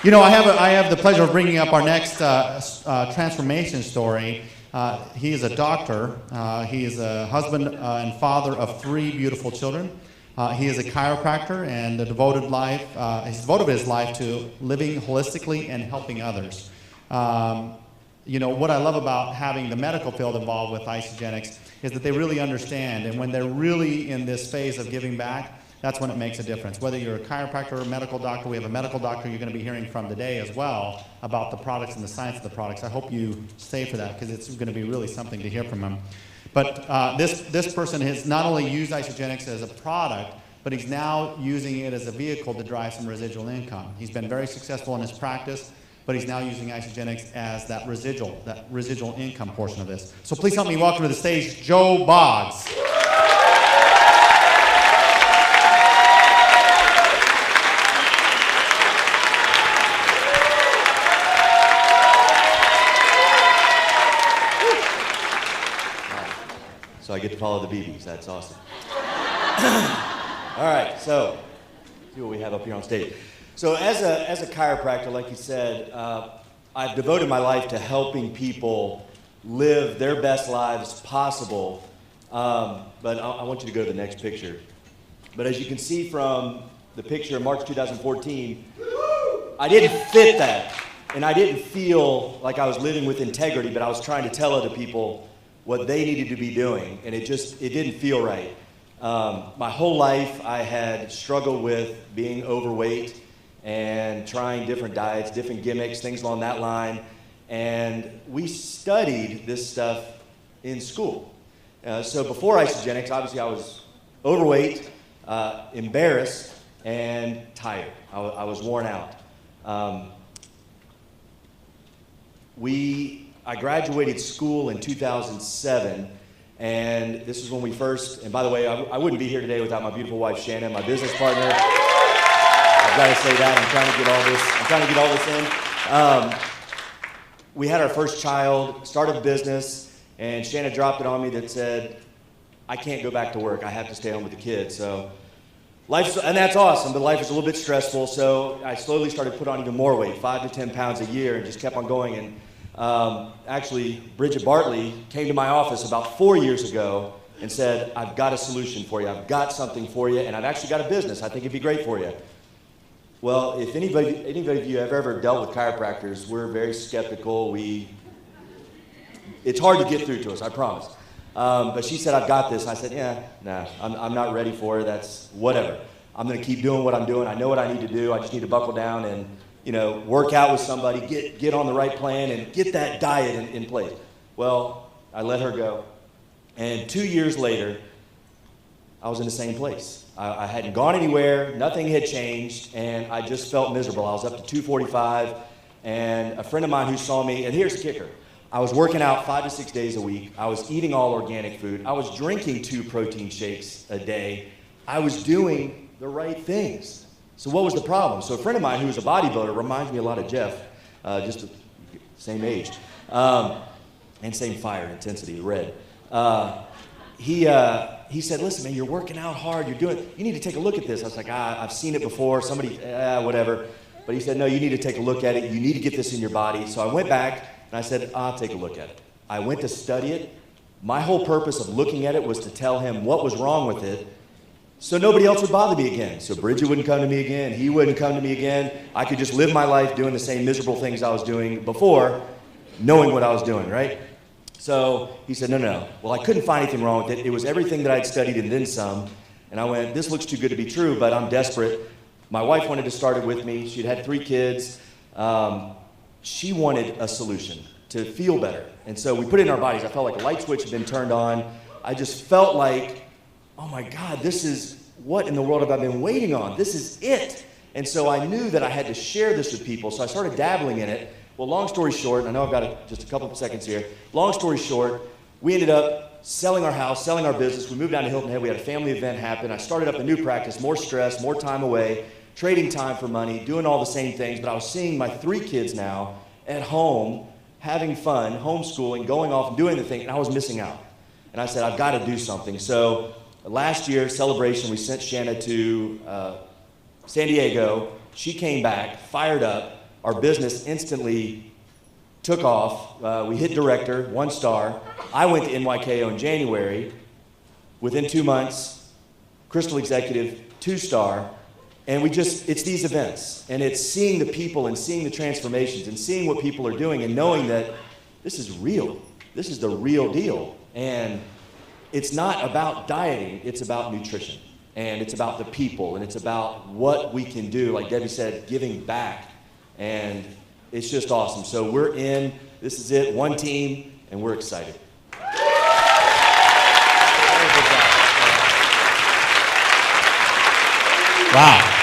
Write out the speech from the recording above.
You know, I have the pleasure of bringing up our next transformation story. He is a doctor. He is a husband and father of 3 beautiful children. He is a chiropractor and he's devoted his life to living holistically and helping others. You know, what I love about having the medical field involved with Isagenix is that they really understand, and when they're really in this phase of giving back, that's when it makes a difference. Whether you're a chiropractor or a medical doctor, we have a medical doctor you're going to be hearing from today as well about the products and the science of the products. I hope you stay for that because it's going to be really something to hear from him. But this person has not only used Isagenix as a product, but he's now using it as a vehicle to drive some residual income. He's been very successful in his practice, but he's now using Isagenix as that residual income portion of this. So please help me welcome to the stage Joe Boggs. So I get to follow the BBs. That's awesome. All right, so see what we have up here on stage. So as a chiropractor, like you said, I've devoted my life to helping people live their best lives possible. But I want you to go to the next picture. But as you can see from the picture in March 2014, I didn't fit that. And I didn't feel like I was living with integrity, but I was trying to tell other people what they needed to be doing, and it didn't feel right. My whole life I had struggled with being overweight and trying different diets, different gimmicks, things along that line, and we studied this stuff in school. So before Isagenix, obviously I was overweight, embarrassed, and tired. I was worn out. I graduated school in 2007, and this is when we first, and by the way, I wouldn't be here today without my beautiful wife, Shannon, my business partner. I've got to say that, I'm trying to get all this in. We had our first child, started a business, and Shannon dropped it on me that said, I can't go back to work, I have to stay home with the kids. So and that's awesome, but life is a little bit stressful, so I slowly started to put on even more weight, 5 to 10 pounds a year, and just kept on going. And actually, Bridget Bartley came to my office about 4 years ago and said, I've got a solution for you. I've got something for you, and I've actually got a business. I think it'd be great for you. Well, if anybody of you have ever dealt with chiropractors, we're very skeptical. It's hard to get through to us, I promise. But she said, I've got this. I said, nah, I'm not ready for it. That's whatever. I'm going to keep doing what I'm doing. I know what I need to do. I just need to buckle down and work out with somebody, get on the right plan, and get that diet in place. Well, I let her go. And 2 years later, I was in the same place. I hadn't gone anywhere, nothing had changed, and I just felt miserable. I was up to 245, and a friend of mine who saw me, and here's the kicker. I was working out 5 to 6 days a week. I was eating all organic food. I was drinking 2 protein shakes a day. I was doing the right things. So what was the problem? So a friend of mine who was a bodybuilder, reminds me a lot of Jeff, just the same age, and same fire intensity, red. He said, listen, man, you're working out hard, you need to take a look at this. I was like, I've seen it before, somebody, whatever. But he said, no, you need to take a look at it. You need to get this in your body. So I went back and I said, I'll take a look at it. I went to study it. My whole purpose of looking at it was to tell him what was wrong with it, so nobody else would bother me again. So Bridget wouldn't come to me again. He wouldn't come to me again. I could just live my life doing the same miserable things I was doing before, knowing what I was doing, right? So he said, no. Well, I couldn't find anything wrong with it. It was everything that I'd studied and then some. And I went, this looks too good to be true, but I'm desperate. My wife wanted to start it with me. She'd had 3 kids. She wanted a solution to feel better. And so we put it in our bodies. I felt like a light switch had been turned on. I just felt like, oh my God, this is what in the world have I been waiting on? This is it. And so I knew that I had to share this with people. So I started dabbling in it. Well, long story short, I know I've got just a couple of seconds here. Long story short, we ended up selling our house, selling our business. We moved down to Hilton Head. We had a family event happen. I started up a new practice, more stress, more time away, trading time for money, doing all the same things. But I was seeing my 3 kids now at home, having fun, homeschooling, going off and doing the thing, and I was missing out. And I said, I've got to do something. So last year, celebration, we sent Shanna to San Diego. She came back, fired up, our business instantly took off. We hit director, 1 star. I went to NYKO in January. Within 2 months, Crystal Executive, 2-star. And it's these events. And it's seeing the people and seeing the transformations and seeing what people are doing and knowing that this is real. This is the real deal. And it's not about dieting, it's about nutrition. And it's about the people, and it's about what we can do, like Debbie said, giving back. And it's just awesome. So we're in, this is it, one team, and we're excited. Wow.